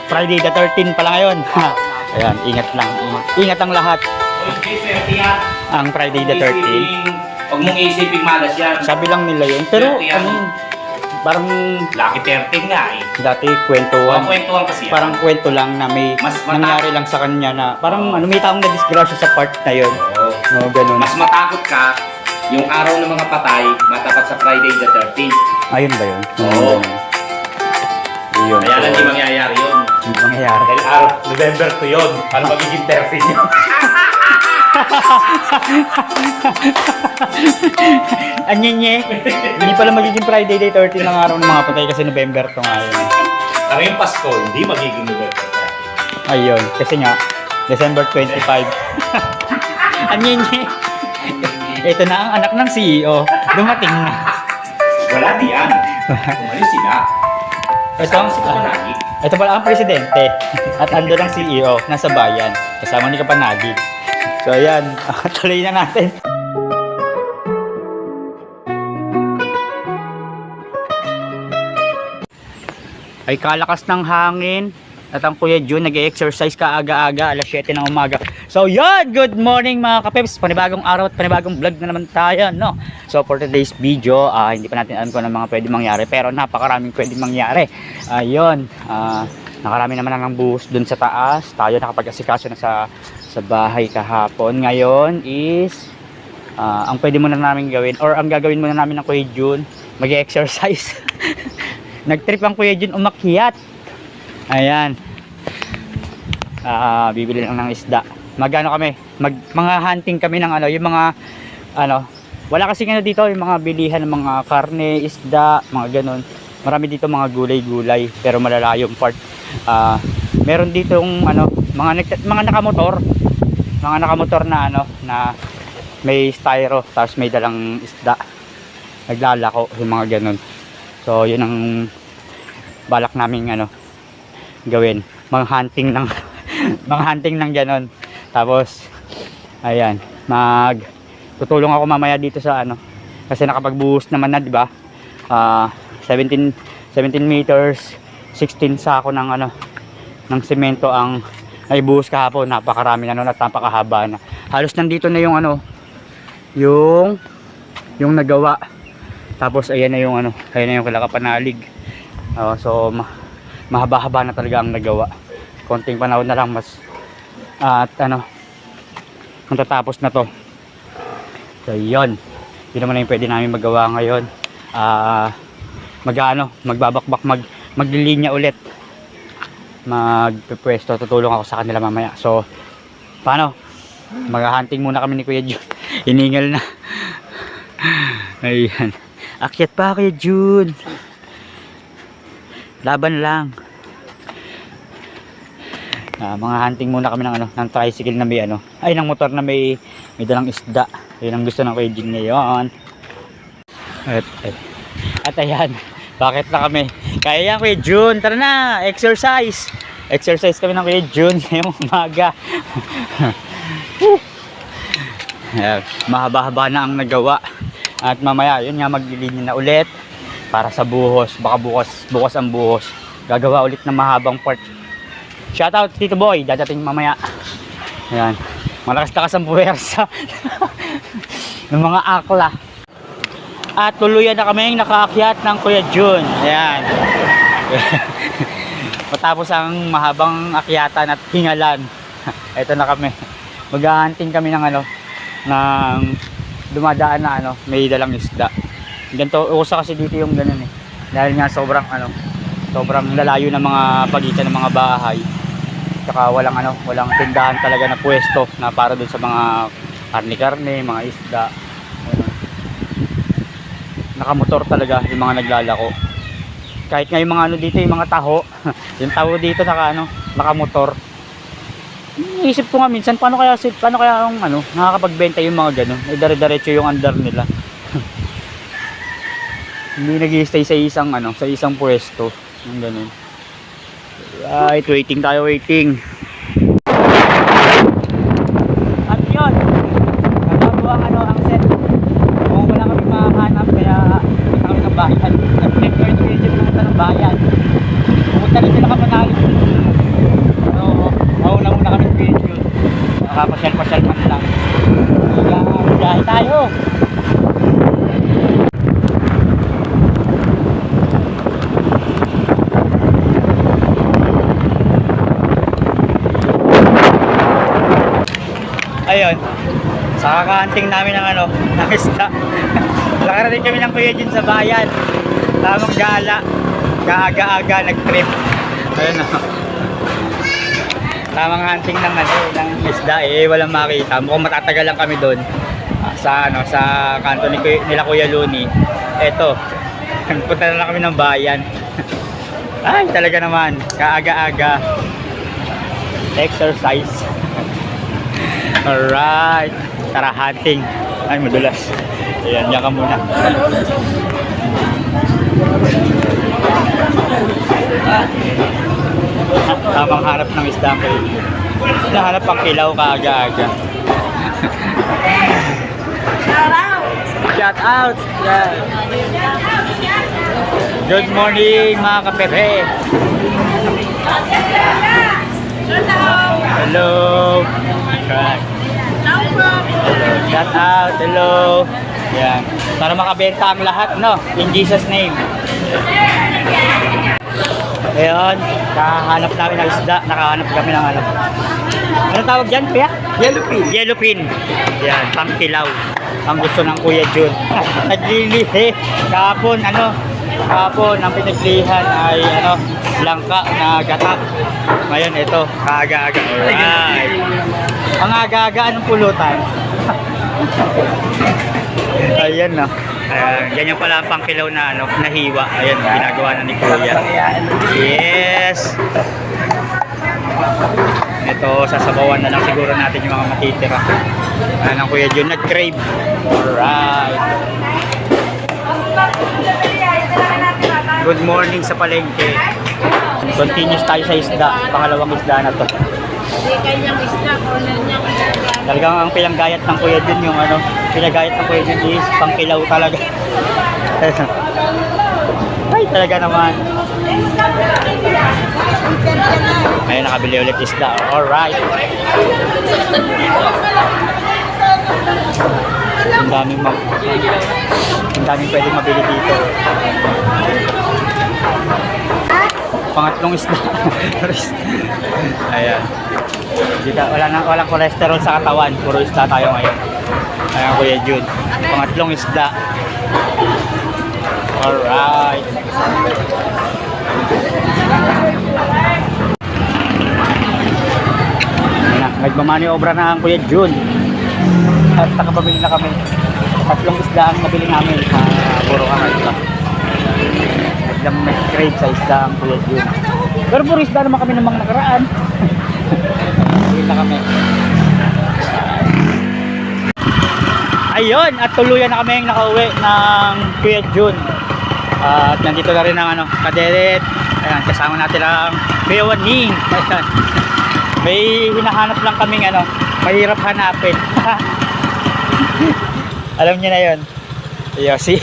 Friday the 13 pala ngayon. Ayan, ingat lang. Ingat ang lahat. Ang Friday the 13. Huwag mong isipin malas yan. Sabi lang nila yun. Pero ano yun, parang Lucky 13 nga eh. dati kwentuhan. Kwentuhan kasi yan. Parang kwento lang na may nangyari lang sa kanya na parang ano, may taong na-disgrasya sa part na yun. Oo. No, ganun. Mas matakot ka yung araw ng mga patay matapat sa Friday the 13th. Ayun ba yun? Oo. Ayun. Kaya lang di mangyayari yun. Hindi mangyayari. Dahil araw, November 2 yun. Paano magiging 13 yun? Anyenye. Hindi pala magiging Friday the 13 ng araw ng mga patay kasi November to nga yun. Pero yung Pasko, hindi magiging November 13. Ayun. Kasi nga, December 25. Anyenye. Ito na ang anak ng CEO. Dumating na. Wala diyan. Umalis sila. Ito ang si Kapanagi. Ito pala ang presidente. At ando ng CEO. Nasa bayan. Kasama ni Kapanagi. So ayan. Tuloy na natin. Ay kalakas ng hangin. At ang Kuya Jun nag-exercise kaaga-aga, alas 7 ng umaga. So yun, good morning mga kapeps. Panibagong araw at panibagong vlog na naman tayo, no? So for today's video, hindi pa natin alam kung ano mga pwede mangyari. Pero napakaraming pwede mangyari. Ayun, nakarami naman ng buhos dun sa taas. Tayo nakapag-asikaso na sa bahay kahapon. Ngayon is, ang pwede muna namin gawin, or ang gagawin muna namin ng Kuya Jun, mag-exercise. Nag-trip ang Kuya Jun umakyat. Ayan. Bibili lang ng isda. Magano kami? Mga hunting kami ng ano, yung mga ano, wala kasi ano dito, yung mga bilihan ng mga karne, isda, mga ganun. Marami dito mga gulay-gulay, pero malalayong part. Meron dito yung ano, mga nakamotor. Mga nakamotor na ano, na may styro, tapos may dalang isda. Naglalako, yung mga ganun. So, yun ang balak namin ano gawin, mga hunting ng mga hunting ng ganon. Tapos ayan, tutulong ako mamaya dito sa ano, kasi nakapagbuhos naman na, di ba? 17 meters, 16 sako ng ano, ng semento ang ay buhos kahapon. Napakarami na nun at napakahaba na. Halos nandito na yung ano, yung nagawa. Tapos ayan na yung ano, ayan na yung Kalakapanalig. So mahaba-haba na talaga ang nagawa. Konting panahon na lang mas at ano, matatapos na to. So yun, yun naman na yung pwede namin magawa ngayon. Magbabakbak, maglilinya ulit, magpupwesto. Tutulong ako sa kanila mamaya. So paano, mag-hunting muna kami ni Kuya Jun. Hiningal na. Ayan, akyat pa Kuya Jun, laban lang. Mga hunting muna kami ng ano, ng tricycle na may ano, ay ng motor na may dalang isda. Yun ang gusto ng Kuya Jun ngayon. At ayan, bakit na kami? Kaya yan Kuya Jun, tara na, exercise kami ng Kuya Jun ngayong umaga. Mahaba-haba na ang nagawa. At mamaya yun nga, maglilinya na ulit para sa buhos. Baka bukas ang buhos, gagawa ulit ng mahabang part. Shoutout Tito Boy, dadating mamaya. Ayan, malakas-lakas ang puwersa ng mga akla. At tuluyan na kaming nakaakyat ng Kuya Jun. Ayan. Matapos ang mahabang akyatan at hingalan, eto na kami. Mag-hunting kami ng ano, ng dumadaan na ano, may dalang isda. Ganito, usa kasi dito yung ganun eh. Dahil nga sobrang ano, sobrang lalayo ng mga pagitan ng mga bahay. Saka walang ano, walang tindahan talaga na pwesto na para dun sa mga karne-karne, mga isda. Nakamotor talaga yung mga naglalako. Kahit nga yung mga ano dito, yung mga taho, yung taho dito nakamotor. Isip ko nga minsan, paano kaya yung ano, nakakapagbenta yung mga ganun, ay dire-diretso yung andar nila. Hindi nag-i-stay sa isang ano, sa isang pwesto, yung ganun. Right, waiting tayo. At yun, nagagawa ang set. Kung wala kami makahanap, kaya pumunta kami ng bayan. At pumunta ng bayan. Pumunta rin sila Kapanalig. Papasyal-pasyal man lang. Biyahe tayo. Ayun. Sa kakaanting namin ng ano, ng isda. Nakarating kami ng Kuya Jun sa bayan. Tamang gala. Kaaga-aga nag-trip. Ayun o. Tamang hunting ng ano, ng isda walang makita. Mukhang matatagal lang kami doon. Sa ano, sa kanto nila Kuya Luni. Eto. Punta na lang kami ng bayan. Ay, talaga naman. Kaaga-aga. Exercise. Alright. Tara hunting. Ay, madulas. Ayan, yan ka muna. Tamang hanap ng isda ko. Nahanap ang kilaw kaaga-aga. Shout out! Yeah. Good morning mga kapere. Hello. Right. Shout out. Hello. Yan. Para makabenta ang lahat, no? In Jesus name. Ayun. Nakahanap namin ng isda. Nakahanap kami ng ano. Ano tawag dyan, Kuya? Yellowfin. Yellowfin. Yan. Pangkilaw. Ang gusto ng Kuya Jun. Naglilihi. Kahapon, kahapon ang pinaglihan ay langka na gata. Ngayon ito, kaaga-aga. Alright. Ang aga-aga anong pulutan? Ayan na. Ganyan pala ang pangkilaw na nahiwa. Ayan, ginagawa na ni Kuya. Yes. Ito, sasabawan na lang siguro natin yung mga matitira. Ayan ang Kuya Jun, nag-crave. Alright. Good morning sa palengke. Continuous tayo sa isda. Pangalawang isda na to. Talagang ang pinanggayat ng Kuya Jun yung pinagayat ng Kuya Jun is pangkilaw talaga. Ay, talaga naman. Ngayon nakabili ulit isda. Alright. Ang daming pwedeng mabili dito. Pangatlong isda. Ayan. Walang cholesterol sa katawan. Puro isda tayo ngayon. Ayan, Kuya Jun. Pangatlong isda. Alright. Nagmamaniobra na ang Kuya Jun. At nakapabili na kami. Tatlong isda ang nabili namin. Puro isda. Nagdam nag-crave sa isda ang Kuya Jun. Pero puro isda naman kami ng mga nakaraan. Nabili na kami. Ayun, at tuluyan na kami nakauwi ng Kuya Jun. At nandito na rin ang kaderet. Ayan, kasama natin ang Kuya Waning. Ayan. May hinahanap lang kaming mahirap hanapin. Alam niyo na yun. Yosi.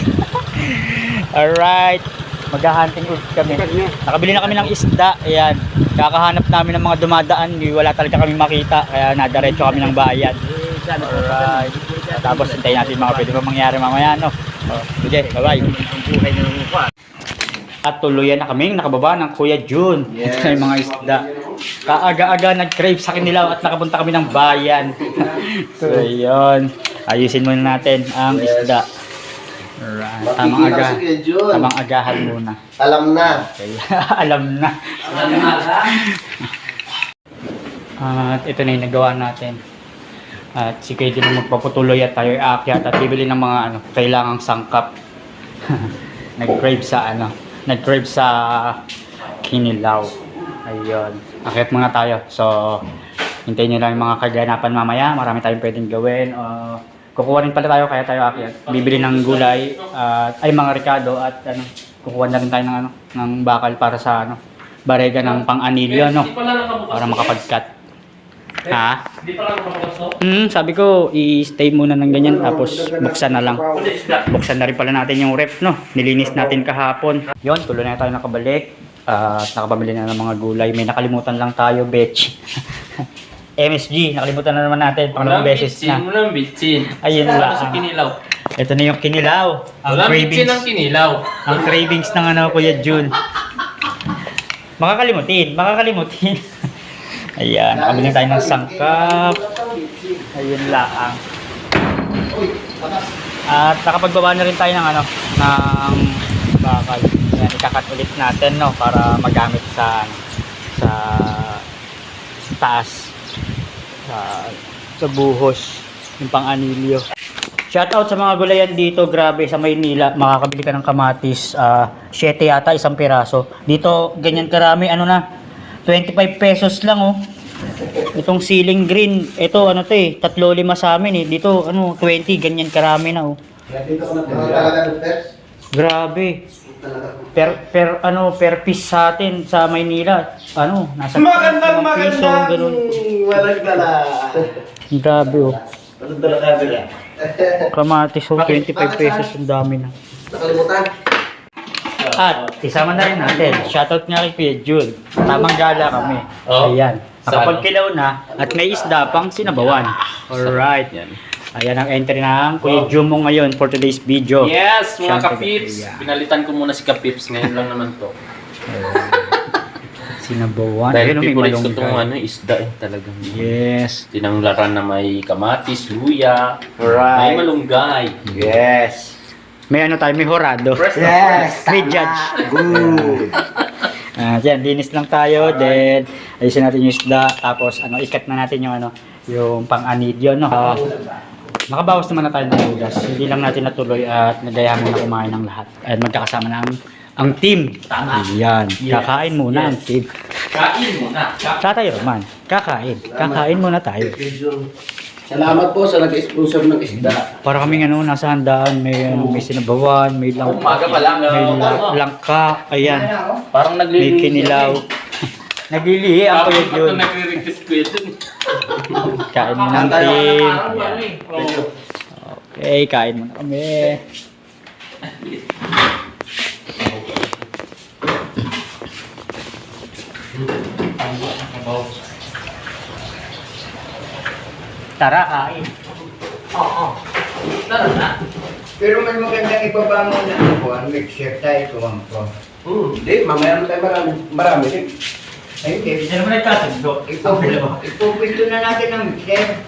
Alright. Mag-hunting ulit kami. Nakabili na kami ng isda. Ayan. Kakahanap namin ng mga dumadaan. Wala talaga kami makita. Kaya nadaretso kami ng bayan. Alright. Tapos hintayin natin mga pwede pa mangyari mamaya. Okay, bye-bye. At tuluyan na kaming nakababa ng Kuya Jun. Yes. Ito yung mga isda. Kaaga-aga nag-crave sa kanila at nakapunta kami ng bayan. So, yun. Ayusin muna natin ang isda. Alright. Tamang agahan muna. Alam na. Okay. Alam na. At ito na yung nagawa natin. At si Kuya din magpaputuloy at tayo aakyat at bibili ng mga kailangang sangkap. Nag-crave sa kinilaw. Ayun. Akyat muna tayo. So, hintayin nyo lang yung mga kaganapan mamaya. Marami tayong pwedeng gawin. Kukuha rin pala tayo kaya tayo akyat. Bibili ng gulay ay mga ricado at kukuha na rin tayo ng bakal para sa barega ng pang-anilyo para makapag-cut. Ha? Hindi pa lang makapasto? Sabi ko, i-stay muna ng ganyan tapos buksan na lang. Buksan na rin pala natin yung ref, Nilinis natin kahapon. Yon, tuloy na tayo nakabalik. Nakapamili na ng mga gulay. May nakalimutan lang tayo, betch. MSG. Nakalimutan na naman natin. Pangalawang beses na. Walang bitsin. Ayun Wala lang. sa kinilaw. Ito na yung kinilaw. Ang Walang bitsin ang cravings. kinilaw. Ang cravings ng ano, Kuya Jun. Makakalimutin. Ayan, nakabili tayo ng sangkap. Ayun lang. At nakapagbaba na rin tayo ng ano, ng bakal. Ayan, ikakat ulit natin, no, para magamit sa taas. Sa buhos, yung pang-anilyo. Shoutout sa mga gulayan dito, grabe, sa Maynila, makakabili ka ng kamatis, 7 yata, isang piraso. Dito, ganyan karami, ano na, 25 pesos lang, oh. Itong ceiling green, ito, ano to eh, 3-5 sa amin eh. Dito, ano, 20, ganyan karami na, oh. Grabe. Per piece sa atin, sa Maynila, ano, nasa 5 piso, ganun. Walang dala. Grabe, oh. Walang dala camera. Kamatis, oh, 25 pesos, ang dami na. Nakalimutan. At isama na rin natin, shoutout nga kay Kuya Jun. Tamang gala kami. Oh. Ayan. Nakapagkilaw na at may isda pang sinabawan. Alright. Ayan ang entry ng Kuya Jun mo ngayon for today's video. Yes, mga Siyempre, kapips. yeah. Pinalitan ko muna si kapips. Ngayon lang naman to. Sinabawan. Dahil Ayun, may favorite ko malunggay. itong ano, isda eh. Talagang. Yes. Tinanglaran na may kamatis, luya, may Alright. malunggay. Yes. May ano tayo, may horado. Yes. May judge. Good. Yan, linis lang tayo. Then, ayusin natin yung isda. Tapos, ano, ikat na natin yung ano, yung pang-anidyo, no? Nakabawas naman na tayo ng ugas. Hindi lang natin natuloy at nagayahan muna kumain ng lahat. At magkakasama na ang team. Tama. Yan. Yes. Kakain muna ang team. Kain muna. Sa tayo, Roman. Kakain. Kakain muna tayo. Salamat po sa nag-sponsor ng isda. Para kaming ano, nasa handaan. May sinabawan, may Umaga pa lang. langka. Ayan. Parang May naglilinis. kinilaw. Naglilihi ang Kuya Jun. Nagre-request ko yun. Kain muna ang team. Okay, kain muna kami. Tara, kain. Tara na. Pero mas magandang ipabangon na ako, ang mixer tayo tumangko. Hindi, mamaya na tayo marami. Ay, hindi. Hindi naman nagkasundo. Ipupinto na natin ang mixer.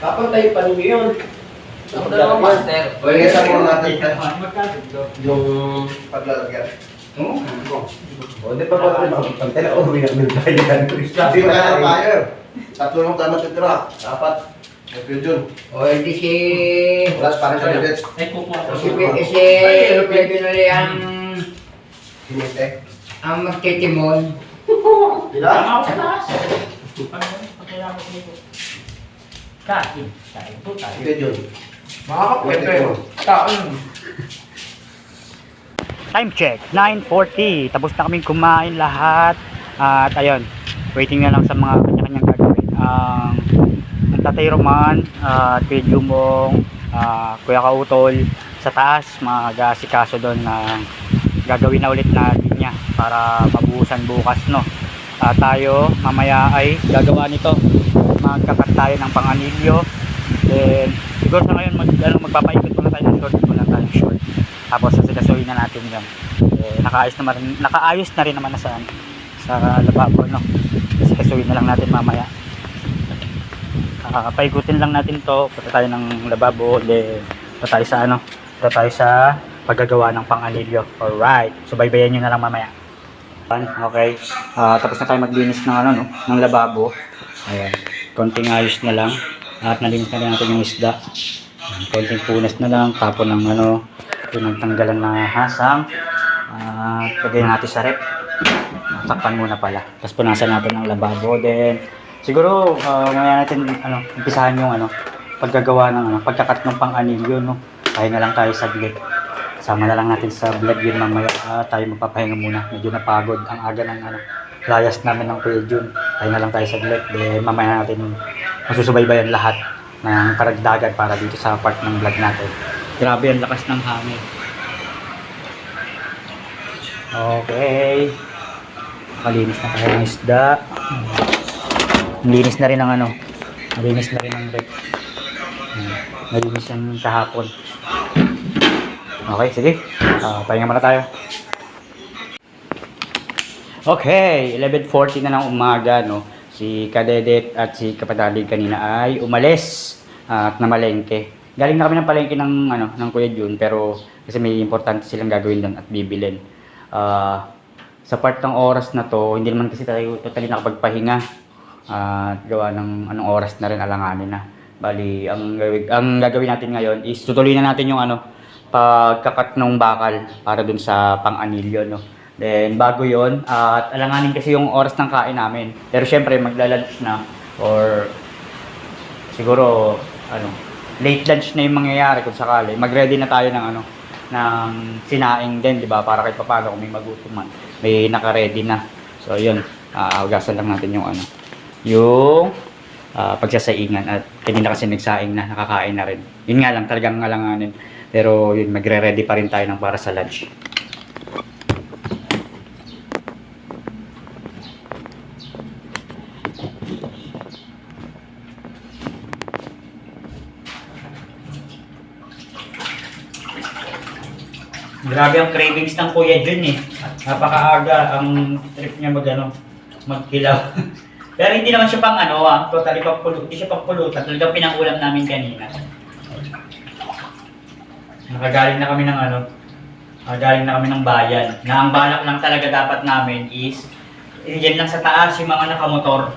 Papantay pa rin yun. Ako dalawang master. O, isa mo natin Magkasundo. yung paglalagyan. Oo. O, di pa ba rin makapantay na uwi namin tayo yan. Hindi na tayo. Tatlo lang tayo matitira. Dapat. Okay, Jun. O, hindi si... Wala sa parang sa libet. Ay, kukuha ko. Si Pedro na rin Hinite. ang magtitimon. Ilan? Kain. Kain po tayo. Okay, Jun. Makakapwede yun. Taon. Time check, 9:40. Tapos na kaming kumain lahat. At ayun, waiting na lang sa mga kanya-kanyang gagawin. Ang Tatay Roman, Kuya Jumong, Kuya Kautol, sa taas, mag-asikaso doon na gagawin na ulit na linya para mabuhusan bukas, no? Tayo, mamaya ay gagawa nito. Magkakat tayo ng pang-anilyo. Then, siguro sa ngayon, magpapaikot muna tayo ng short. Tapos sasikasuhin na natin yan. Nakaayos na rin naman na sa lababo, no? Sasikasuhin na lang natin mamaya. Paikutin lang natin to, punta tayo ng lababo, then punta tayo sa paggagawa ng pang-anilyo. Alright, so baybayan nyo na lang mamaya. Okay, tapos na tayo maglinis ng no, ng lababo. Ayan, konting ayos na lang at nalinis na rin natin yung isda. Konting punas na lang, tapon ng pinagtanggalan na hasang. Lagay natin sa rep. Takpan muna pala. Tapos punasan natin ng lababo. Then siguro mamaya natin umpisahan yung paggagawa ng pagkakat ng pang-anilyo, no. Pahinga lang tayo saglit. Sama na lang natin sa vlog yun mamaya. Tayo magpapahinga muna. Medyo napagod ang aga ng layas namin ng Kuya Jun. Pahinga lang tayo saglit. Then mamaya natin masusubaybayan lahat ng karagdagan para dito sa part ng vlog natin. Grabe ang lakas ng hangin. Okay. Nakalinis na tayo ng isda. Malinis na rin ang ano. Malinis na rin ang rep. Malinis yan kahapon. Okay, sige. Pahinga muna tayo. Okay, 11:40 na ng umaga, no. Si Kadedet at si Kapatalig kanina ay umalis at namalengke. Galing na kami ng palengke ng Kuya Jun, pero kasi may importante silang gagawin doon at bibilin. Sa part ng oras na to, hindi naman kasi tayo totally nakapagpahinga. Gawa ng anong oras na rin, alanganin na. Bali, ang gagawin natin ngayon is tutuloy na natin yung pagkakat ng bakal para dun sa pang-anilyo, no. Then bago yon, at alanganin kasi yung oras ng kain namin. Pero syempre magla-lunch na or siguro late lunch na yung mangyayari kung sakali. Mag-ready na tayo ng sinaing din, di ba? Para kahit paano kung may magutom man, may naka-ready na. So yun, hugasan lang natin yung pagsasaingan, at kanina kasi nagsaing na, nakakain na rin. Yun nga lang, talagang alanganin. Pero yun, magre-ready pa rin tayo para sa lunch. Grabe ang cravings ng Kuya Jun eh. Napakaaga ang trip niya magkilaw. Pero hindi naman siya totally hindi siya pagpulutan. Talagang pinangulam namin kanina. Nakagaling na kami ng bayan. Na ang balak lang talaga dapat namin is yan lang sa taas yung mga nakamotor.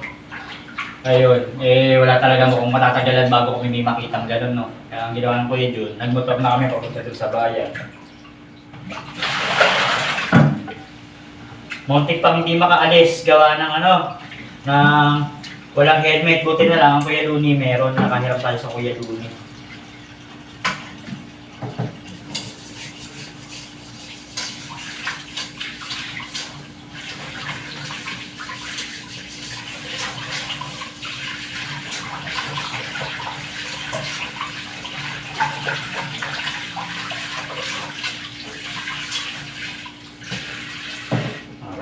Ayun, wala talaga mukhang matatagalan bago kami may makitang gano'n, no. Kaya ang ginawa ng Kuya Jun, nagmotor na kami papunta doon sa bayan. Muntik pang hindi makaalis gawa ng walang helmet. Buti na lang ang Kuya Luni meron. Nakahirap tayo sa Kuya Luni.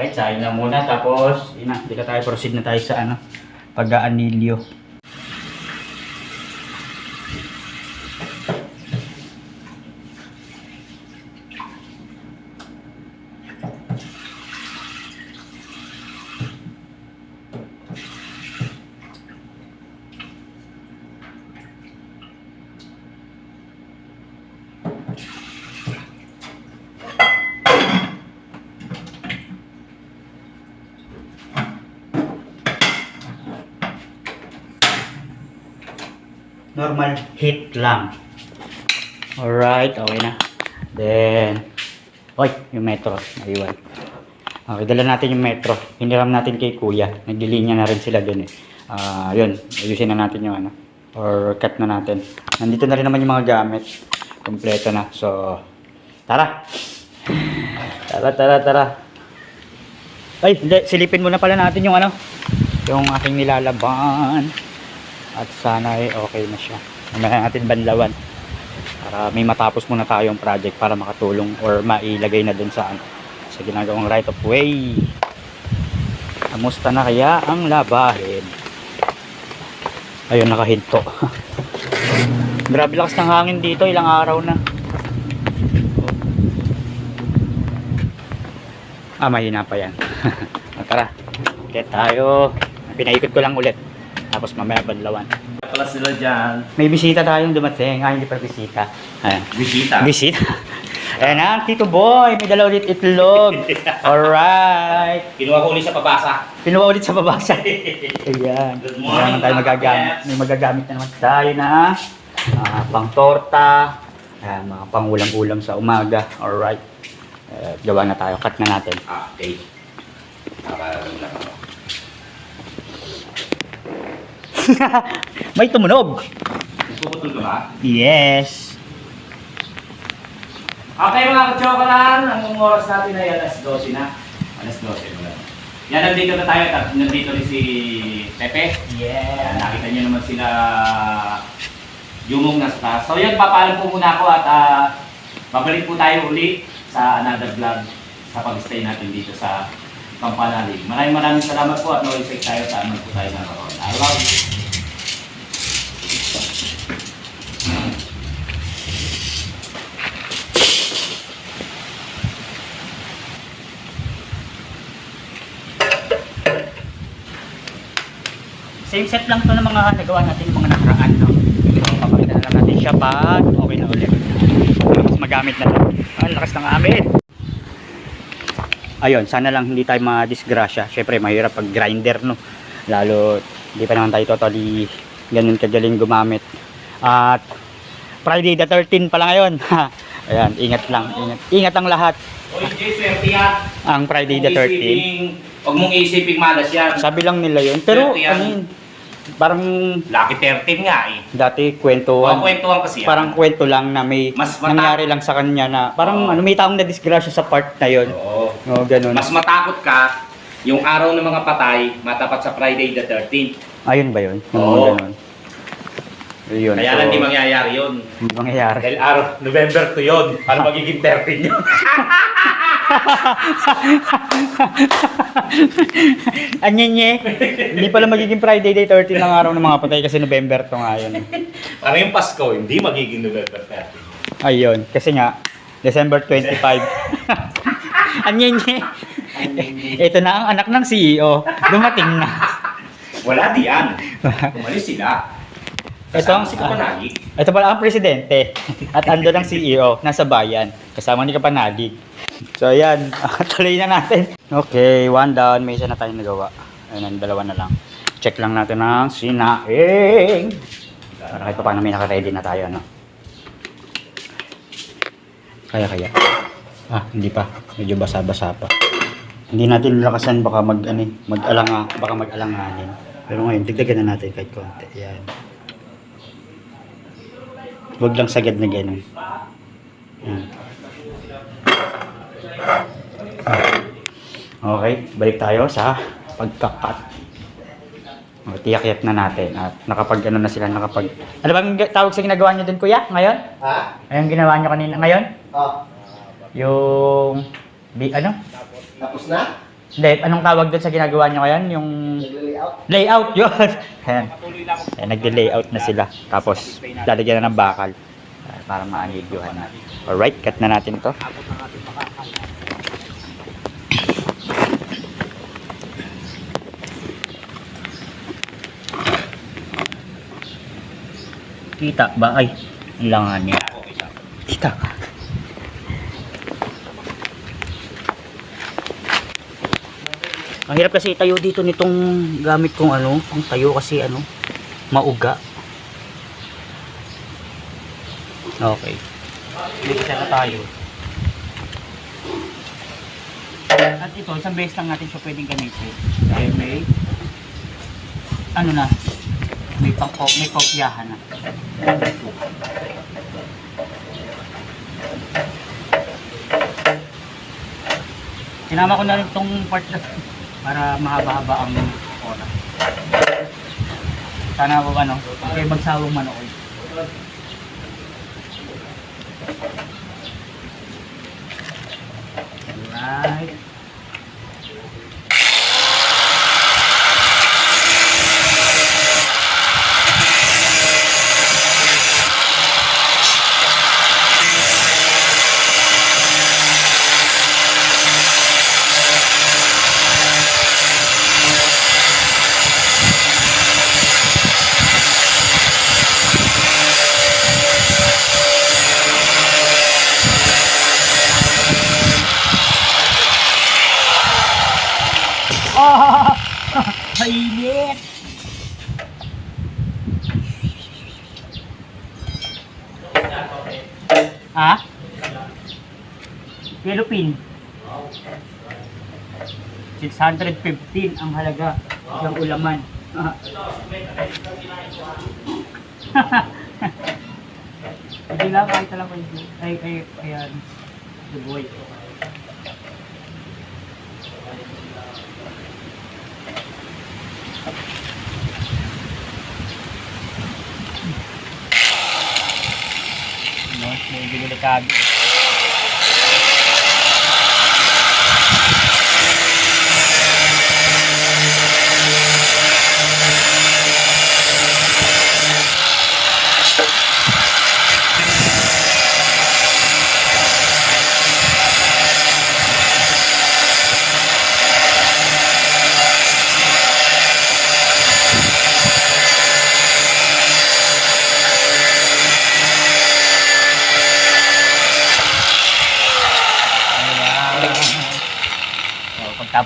Alright, sahin na muna, tapos hindi ka tayo proceed na tayo sa pag-aanilyo. Normal heat lang. Alright, okay na. Then, yung metro, naiwan. Okay, dala natin yung metro. Hiniram natin kay Kuya. Naglilinya na rin sila dun eh. Yun, ayusin na natin yung or cut na natin. Nandito na rin naman yung mga gamit. Kompleto na. So, tara. Tara. Ay, hindi. Silipin muna pala natin yung yung aking nilalaban. At sana okay na siya. Mamaya natin banlawan para may matapos muna tayong project para makatulong or mailagay na dun sa ginagawang right of way. Kamusta na kaya ang labahin? Ayun, nakahinto. Grabe lakas ng hangin dito, ilang araw na. Mahina pa yan. Tara, get tayo. Pinaikot ko lang ulit. Tapos mamaya banlawan. Pala sila dyan. May bisita tayong dumating. Hindi pa bisita. Ayan. Bisita? Ayan na, Tito Boy. May dalaw ulit itlog. Alright. Kinuha ko ulit sa pabasa. Ayan. Good morning, Tayo magagamit. May magagamit na naman tayo na pang torta. Ayan, mga pangulam-ulam sa umaga. Alright. Gawa na tayo. Cut na natin. Okay. Nakalalang ako. May tumunog. Puputol ka ba? Yes. Okay mga kachokaran, ang oras natin ay alas 12 na. Alas 12 na. Yan, nandito na tayo. Nandito rin si Pepe. Yeah. Nakita niyo naman sila Jumong nasa taas. So yan, papaalam po muna ako at babalik po tayo uli sa another vlog sa pag-stay natin dito sa Pampanalig. Maraming salamat po at no-expect tayo saan man po tayo naroon. I love you. Same set lang to ng mga nagawa natin, mga nakaraan, no? So, papakita na lang natin siya pag okay na ulit. Mas magamit na lang. Ang lakas ng amin. Ayun, sana lang hindi tayo ma-disgrasya. Syempre, mahirap pag grinder, no? Lalo, hindi pa naman tayo totally ganun kagaling gumamit. At Friday the 13 pa lang ngayon. Ayan, ingat lang. Ingat ang lahat. Oy, Jay, swerte yan. Ang Friday the 13. Huwag mong isiping malas yan. Sabi lang nila yun. Pero, Swerte yan. ano yun? Parang Lucky 13 nga eh. dati O, kwentuhan. kwentuhan kasi yan. Parang kwento lang na may Mas nangyari lang sa kanya na parang Oo. ano, may taong na disgrasya sa part na yun. Oo. Oo, ganun. Mas matakot ka yung araw ng mga patay matapat sa Friday the 13th. Ayun ba yun? Yung Oo. ganun. Yun. Kaya lang di mangyayari yun. Hindi mangyayari. Dahil araw, November 2 yun. Paano magiging 13 yun? Anyenye. Hindi pala magiging Friday day 13 lang araw ng mga patay kasi November to nga yun. Parang yung Pasko, hindi magiging November 13. Ayun. Kasi nga, December 25. Anyenye. Ito na ang anak ng CEO. Dumating na. Wala diyan. Umalis sila. Kasama si Kapanagi. Ito pala ang presidente. At ando ng CEO. Nasa bayan. Kasama ni Kapanagi. So ayan. Tuloy na natin. Okay. One down. May isa na tayong nagawa. Ayan. Dalawa na lang. Check lang natin ang sinaing. Para kahit pa paano may naka-ready na tayo. No? Kaya. Ah, hindi pa. Medyo basa-basa pa. Hindi natin lakasan. Baka mag-alanganin. Pero ngayon, tigdagan na natin kahit konti. Ayan. Huwag lang sagad na gano'n. Okay, balik tayo sa pagkakat. Tiyak-yak na natin. At nakapag ano na sila, nakapag... Ano bang tawag sa ginagawa nyo dun, kuya? Ngayon? Ha? Anong ginawa nyo kanina? Ngayon? Oh, Yung... Ano? tapos na? Hindi, anong tawag dun sa ginagawa nyo ngayon? Yung... Nag-layout? Layout, yun! Ayan. Ayan, nag-layout na sila. Tapos, lalagyan na ng bakal. Para maanigyuhan na. Alright, cut na natin to. Kita ba? Ay, ang langan niya. Kita ka. Ang hirap kasi tayo dito nitong gamit kong ano, ang tayo kasi ano, mauga. Okay. Dito na tayo. At ito, isang beses lang natin siya pwedeng gamitin. Dahil may ano na, may kopyahan na. Sinama ko na rin itong part na para mahaba-haba ang oras. Sana po ano, okay magsawang manood. Alright. Oh! Mainit! Ha? Philippine. 615 ang halaga ng ulaman. Hindi lang, kahit lang ko yun. Ayan. The boy. No, medyo delikado.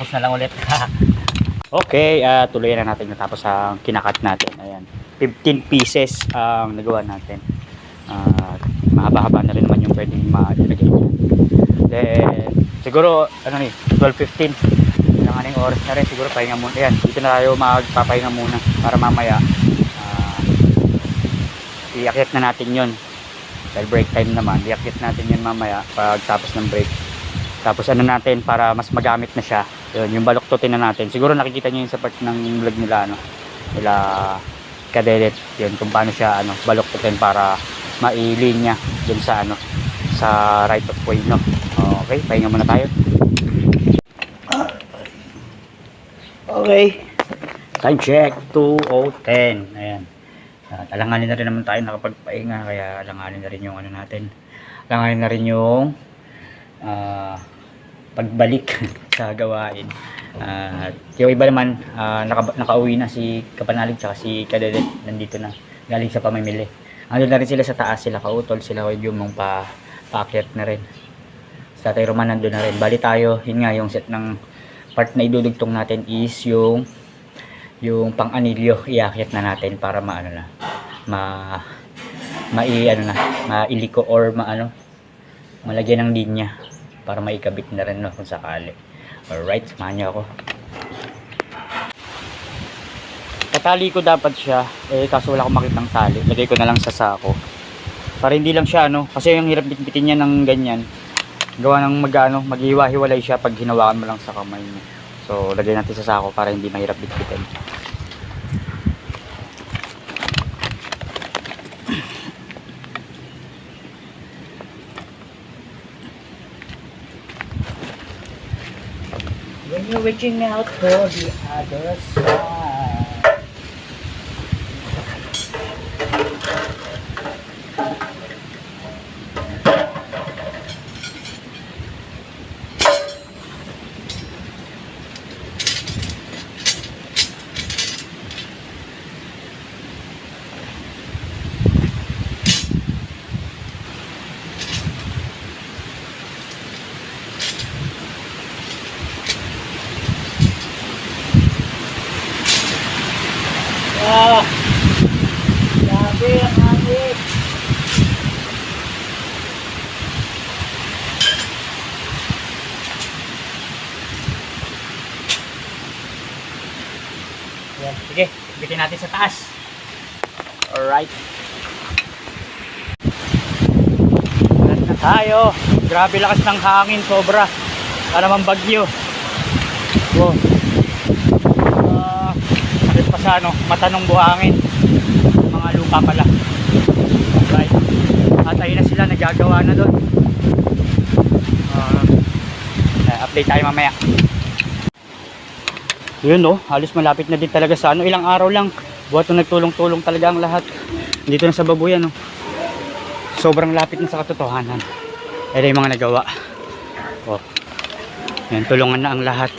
pagkatapos na lang ulit. Okay, tuloy na natin natapos ang kinakat natin. Ayan, 15 pieces ang nagawa natin. Mahaba-haba na rin naman yung pwedeng mailagay. Then, siguro, 12:15. Kailangan yung oras na rin. Siguro pahinga muna. Ayan, dito na tayo magpapahinga muna para mamaya iakyat na natin yun. Dahil break time naman, iakyat natin yun mamaya pag tapos ng break. Tapos natin para mas magamit na siya. Yun, yung baluktutin na natin. Siguro nakikita nyo yun sa part ng vlog nila, nila Kadedet. Yun, kung paano siya baluktutin para mailinya dun sa sa right of way, no? Okay, pahinga muna tayo. Okay. Time check, 2:10. Ayan. Alanganin na rin naman tayo nakapagpahinga, kaya alanganin na rin yung natin. Alanganin na rin yung pagbalik sa gawain. Yung iba naman, nakauwi na si Kapanalig tsaka si Kadedet, nandito na, galing sa pamimili. Ando na rin sila sa taas, sila Kautol, sila Jumong paakyat na rin. Sa Tatay Roman nandun na rin. Bali tayo, yun nga, yung set ng part na idudugtong natin is yung pang-anilyo, iakyat na natin para mailiko or malagyan ng linya para maikabit na rin, kung sakali. Alright, samahan niyo ako. Katali ko dapat siya, kaso wala akong makitang tali. Lagay ko na lang sa sako para hindi lang siya kasi yung hirap bitbitin niya ng ganyan. Gawa ng maghiwa-hiwalay siya pag hinawakan mo lang sa kamay mo. So lagay natin sa sako para hindi mahirap bitbitin. When you're reaching out for the other side. Grabe ang hangin. Yan, sige, bitin natin sa taas. Alright. Ulat na tayo. Grabe lakas ng hangin, sobra. Para naman bagyo. Wow. Pa sa matanong buhangin, mga lupa pala. Right. At ayun na sila, nagagawa na doon. Update tayo mamaya. Yun halos malapit na din talaga sa ilang araw lang. Buhat nagtulong-tulong talaga ang lahat. Dito na sa Babuyan sobrang lapit na sa katotohanan. Ayun yung mga nagawa. Yan, tulungan na ang lahat.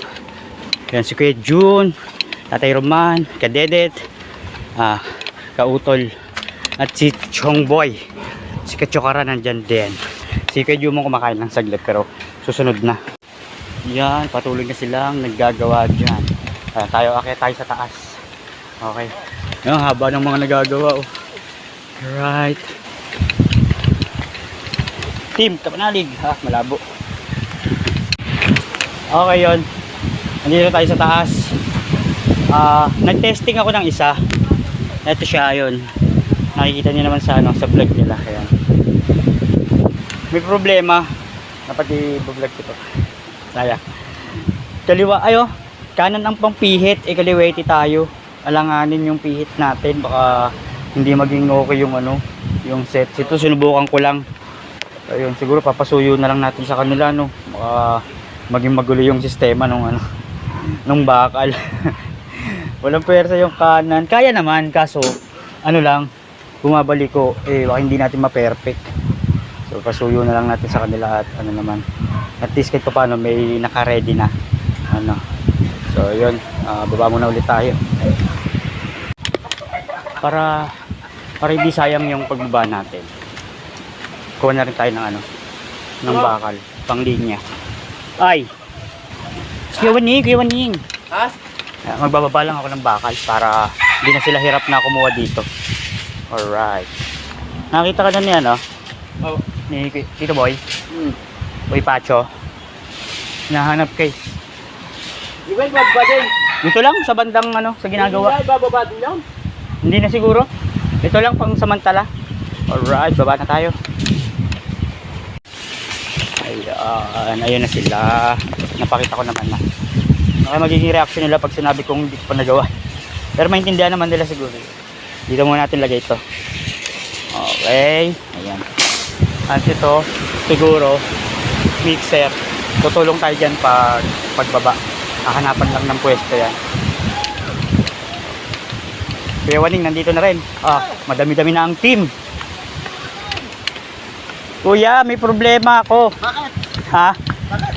Yan si Kuya June, Tatay Roman, Kadedet, Kautol, at si Chongboy. Si Kachokara nandyan din. Si Kuya Jumong kumakain lang saglit pero susunod na. Yan, patuloy na silang naggagawa dyan. Tayo sa taas. Okay. Yung haba ng mga nagagawa. Right. Team Kapanalig. Malabo. Okay yun. Nandito tayo sa taas. Nag-testing ako ng isa. Ito siya, yun. Nakikita niyo naman sa vlog nila. Ayan. May problema. Dapat i-vlog ko to. Saya. Kaliwa, kanan ang pampihit. Kaliwete tayo. Alanganin yung pihit natin. Baka hindi maging okay yung set. Ito sinubukan ko lang. Ayun, siguro papasuyo na lang natin sa kanila, baka maging magulo yung sistema nung bakal. Walang pwersa yung kanan. Kaya naman, kaso lang, bumabalik ko, baka hindi natin ma-perfect. So pasuyo na lang natin sa kanila at naman. At least kahit paano may naka-ready na. So yun, baba muna ulit tayo. Para hindi sayang yung pagbaba natin. Kuha na rin tayo ng ng bakal, pang linya. Ay! Kuya Waning. Ha? Magbababa lang ako ng bakal para hindi na sila hirap na kumuha dito. Alright. Nakita ka na niya, no? Oh. Ni Tito Boy. Uy, Pacho. Hinahanap kay. Di ba ibababa din? Dito lang, sa bandang ano, sa ginagawa. Di ba ibababa din yun? Hindi na siguro. Ito lang pang samantala. Alright, baba na tayo. Ayun na sila. Napakita ko naman na. Okay, magiging reaction nila pag sinabi kong hindi ko pa nagawa. Pero maintindihan naman nila siguro. Dito muna natin lagay ito. Okay. Ayan. At ito, siguro, mixer. Tutulong tayo dyan pagbaba. Hahanapan lang ng pwesto yan. Kuya Waning, nandito na rin. Madami-dami na ang team. Kuya, may problema ako. Bakit? Ha? Bakit?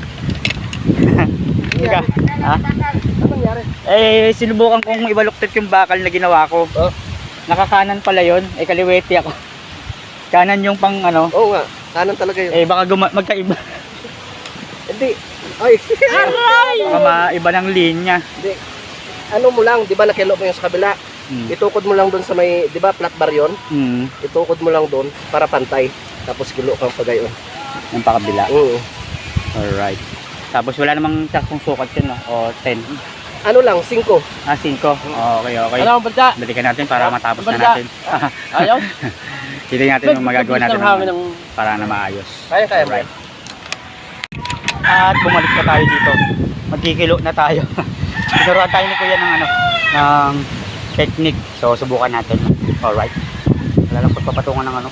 Ika, ha? Ano nangyari? Sinubukan kong ibaluktot yung bakal na ginawa ko. Oh. Nakakanan pala yon, kaliwete ako. Kanan yung pang ano, Oo nga, kanan talaga yun. baka magkaiba. Hindi. Ay. Baka maiba ng linya. Hindi. Ano mo lang, di ba nakilo mo yung sa kabila? Itukod mo lang doon sa may, di ba flat bar yun? Itukod mo lang doon para pantay. Tapos kilo kang pagayon. Yung pakabila. Oo. Alright. Tapos wala namang saktong sukat yun, no? O 10. Ano lang, 5. 5. Okay. Ano ang balda? Balikan natin para matapos na Banda. natin. Ayaw? Tignan natin yung magagawa natin ng... para na maayos. Kaya mo. Alright. At bumalik na tayo dito. Magkikilo na tayo. Tinuruan tayo ni Kuya ng ano, ng technique. So subukan natin. Alright. Wala lang pagpapatungan ng ano,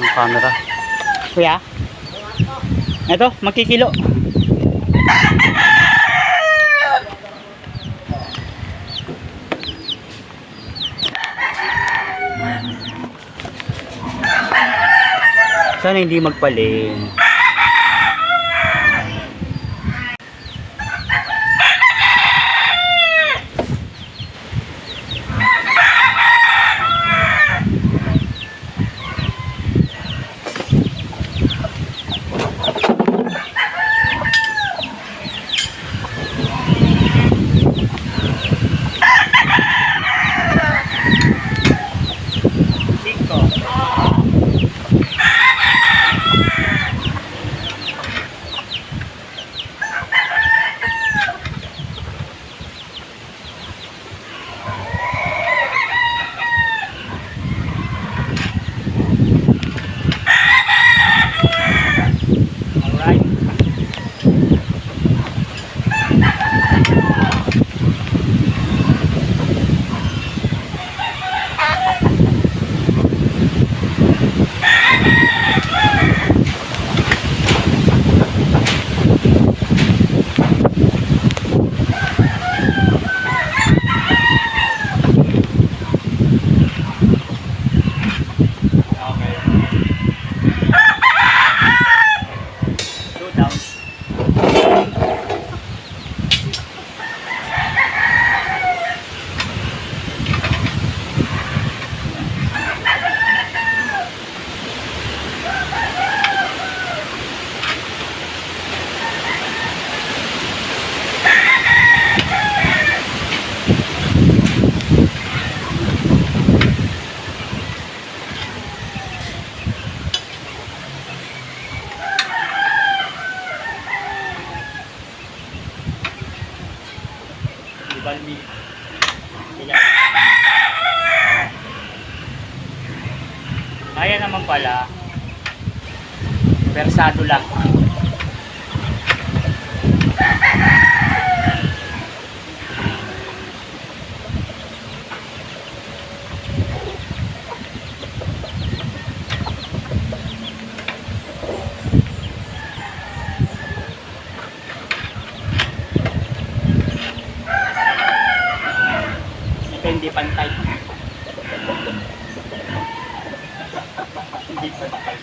ng camera. Kuya. Ito, magkikilo. Sana hindi magpalin. Kaya naman pala. Persado lang. Ito hindi pantay. Hindi pantay.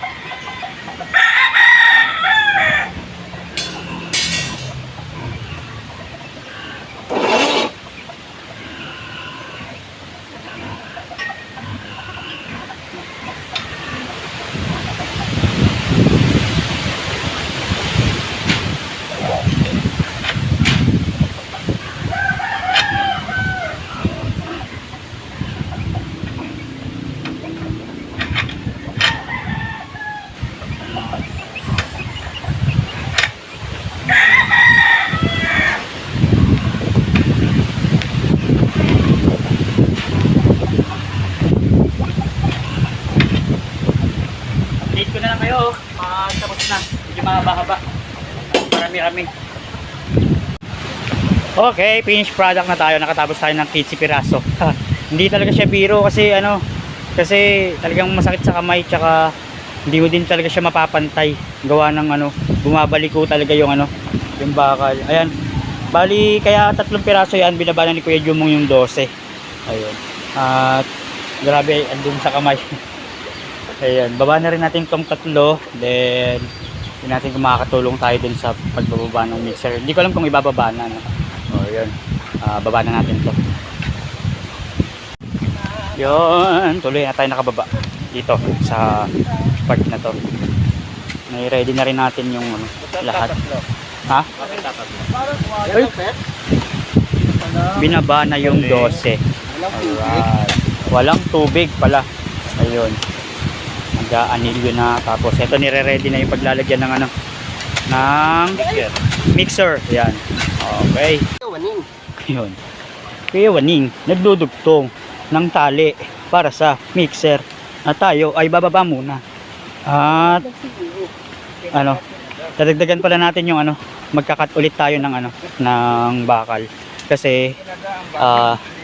mahaba-haba. Marami-rami. Okay, finished product na tayo. Nakatapos tayo ng 15 piraso. Hindi talaga siya biro kasi kasi talagang masakit sa kamay, tsaka hindi mo din talaga siya mapapantay. Gawa ng bumabaliko talaga yung yung bakal. Ayan. Bali, kaya 3 piraso yan, binabanan ni Kuya Jumong yung 12. Ayun. At grabe, andun sa kamay. Ayan, baba na rin natin itong 3. Then, hindi natin kung makakatulong tayo dun sa pagbababa ng mixer. Hindi ko alam kung ibababa na. O, yun. Baba na natin to. Yun, tuloy na tayo nakababa dito sa part na to. Ready na rin natin yung lahat. Ha? Ay, binaba na yung 12. Alright. Walang tubig pala. Ayun. Nag-anilyo na. Tapos ito nire-ready na yung paglalagyan ng ng mixer. Yan. Okay. Ayun. Kaya waning nagdudugtong ng tali para sa mixer na tayo ay bababa muna. At dadagdagan pala natin yung magkakat ulit tayo ng ng bakal kasi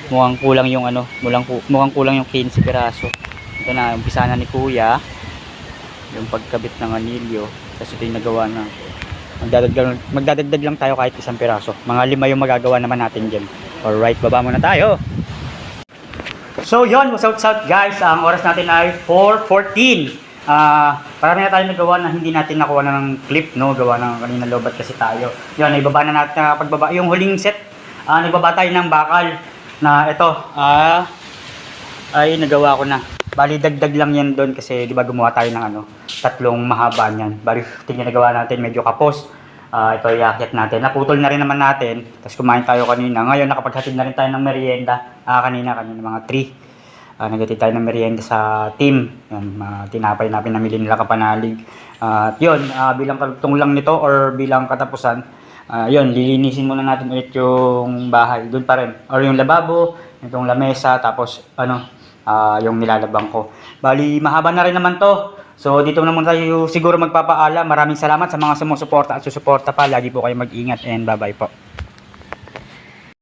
mukhang kulang yung mukhang kulang yung 15 piraso. Ito na, umpisa na ni Kuya yung pagkabit ng anilyo kasi ito yung nagawa na. Magdadagdag lang tayo kahit 1 piraso. Mga 5 yung magagawa naman natin dyan. Alright, baba muna tayo. So yun, what's up guys? Ang oras natin ay 4:14. Marami na tayo nagawa na hindi natin nakuha na ng clip, no? Gawa ng kanina lobat kasi tayo. Yun, ibaba na natin pagbaba. Yung huling set, nagbaba tayo ng bakal na ito, ay nagawa ko na. Bali, dagdag lang yan doon kasi di ba gumawa tayo ng 3 mahaba niyan. Bali, 15 yung nagawa natin, medyo kapos. Ito iakyat natin. Naputol na rin naman natin. Tapos kumain tayo kanina. Ngayon, nakapaghatid na rin tayo ng merienda. Kanina mga 3. Naghatid tayo ng merienda sa team. Yan, tinapay na pinamili nila kapanalig. Yun, bilang kalutong lang nito or bilang katapusan, yun, lilinisin muna natin ulit yung bahay. Doon pa rin. Or yung lababo, itong lamesa, tapos yung nilalabang ko. Bali, mahaba na rin naman to. So, dito naman tayo siguro magpapaalam. Maraming salamat sa mga sumusuporta at susuporta pa. Lagi po kayo mag-ingat and bye-bye po.